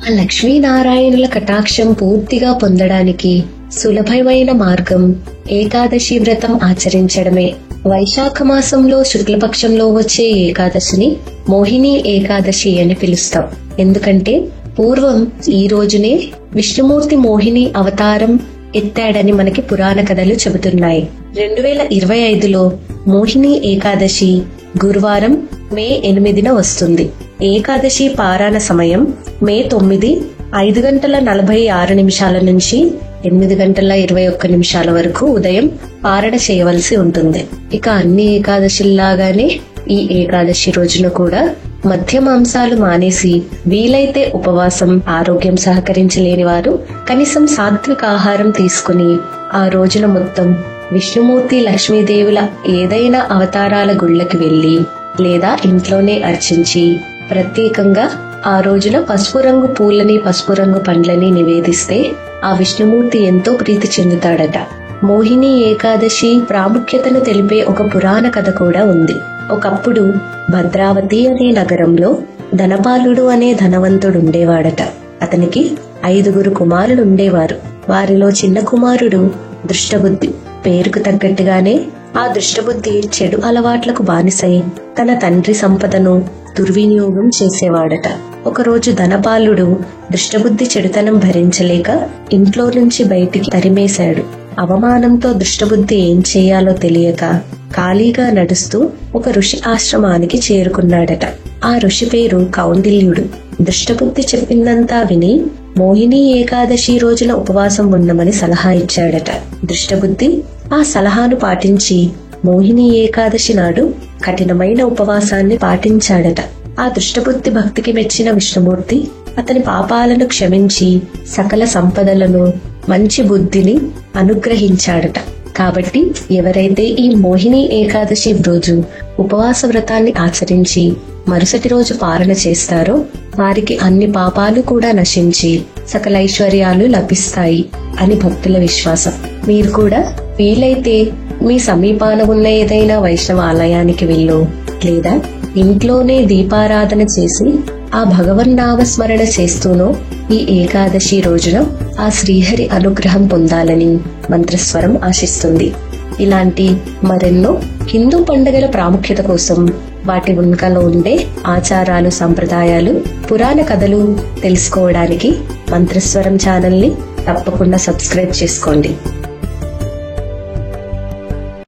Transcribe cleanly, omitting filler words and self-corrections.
ఆ లక్ష్మీనారాయణుల కటాక్షం పూర్తిగా పొందడానికి సులభమైన మార్గం ఏకాదశి వ్రతం ఆచరించడమే. వైశాఖ మాసంలో శుక్లపక్షంలో వచ్చే ఏకాదశిని మోహిని ఏకాదశి అని పిలుస్తాం. ఎందుకంటే పూర్వం ఈ రోజునే విష్ణుమూర్తి మోహిని అవతారం ఎత్తాడని మనకి పురాణ కథలు చెబుతున్నాయి. 2025లో మోహిని ఏకాదశి గురువారం మే 8న వస్తుంది. ఏకాదశి పారాయణ సమయం మే 9, 5:46 నుంచి 8:21 వరకు ఉదయం పారణ చేయవలసి ఉంటుంది. ఇక అన్ని ఏకాదశిల్లాగానే ఈ ఏకాదశి రోజున కూడా మద్య మాంసాలు మానేసి వీలైతే ఉపవాసం, ఆరోగ్యం సహకరించలేని వారు కనీసం సాత్విక ఆహారం తీసుకుని ఆ రోజున మొత్తం విష్ణుమూర్తి, లక్ష్మీదేవుల ఏదైనా అవతారాల గుళ్ళకి వెళ్లి లేదా ఇంట్లోనే అర్చించి ప్రత్యేకంగా ఆ రోజున పసుపు రంగు పూలని, పసుపు రంగు పండ్లని నివేదిస్తే ఆ విష్ణుమూర్తి ఎంతో ప్రీతి చెందుతాడట. మోహిని ఏకాదశి ప్రాముఖ్యతను తెలిపే ఒక పురాణ కథ కూడా ఉంది. ఒకప్పుడు భద్రావతి అనే నగరంలో ధనపాలుడు అనే ధనవంతుడు ఉండేవాడట. అతనికి 5 కుమారులు ఉండేవారు. వారిలో చిన్న కుమారుడు దుష్టబుద్ధి. పేరుకు తగ్గట్టుగానే ఆ దుష్టబుద్ధి చెడు అలవాట్లకు బానిసై తన తండ్రి సంపదను దుర్వినియోగం చేసేవాడట. ఒకరోజు ధనపాలుడు దుష్టబుద్ధి చెడుతనం భరించలేక ఇంట్లో నుంచి బయటికి తరిమేశాడు. అవమానంతో దుష్టబుద్ధి ఏం చేయాలో తెలియక ఖాళీగా నడుస్తూ ఒక ఋషి ఆశ్రమానికి చేరుకున్నాడట. ఆ ఋషి పేరు కౌండిల్యుడు. దుష్టబుద్ధి చెప్పిందంతా విని మోహిని ఏకాదశి రోజున ఉపవాసం ఉండమని సలహా ఇచ్చాడట. దుష్టబుద్ధి ఆ సలహాను పాటించి మోహిని ఏకాదశి నాడు కఠినమైన ఉపవాసాన్ని పాటించాడట. ఆ దుష్టబుద్ధి భక్తికి మెచ్చిన విష్ణుమూర్తి అతని పాపాలను క్షమించి సకల సంపదలను, మంచి బుద్ధిని అనుగ్రహించాడట. కాబట్టి ఎవరైతే ఈ మోహిని ఏకాదశి రోజు ఉపవాస వ్రతాన్ని ఆచరించి మరుసటి రోజు పాలన చేస్తారో వారికి అన్ని పాపాలు కూడా నశించి సకల ఐశ్వర్యాలు లభిస్తాయి అని భక్తుల విశ్వాసం. మీరు కూడా వీలైతే మీ సమీపాన ఉన్న ఏదైనా వైష్ణవ ఆలయానికి వెళ్ళు లేదా ఇంట్లోనే దీపారాధన చేసి ఆ భగవన్నామస్మరణ చేస్తూనో ఈ ఏకాదశి రోజున ఆ శ్రీహరి అనుగ్రహం పొందాలని మంత్రస్వరం ఆశిస్తుంది. ఇలాంటి మరెన్నో హిందూ పండుగల ప్రాముఖ్యత కోసం, వాటి వెనుకలో ఉండే ఆచారాలు, సంప్రదాయాలు, పురాణ కథలు తెలుసుకోవడానికి మంత్రస్వరం ఛానల్ ని తప్పకుండా సబ్స్క్రైబ్ చేసుకోండి.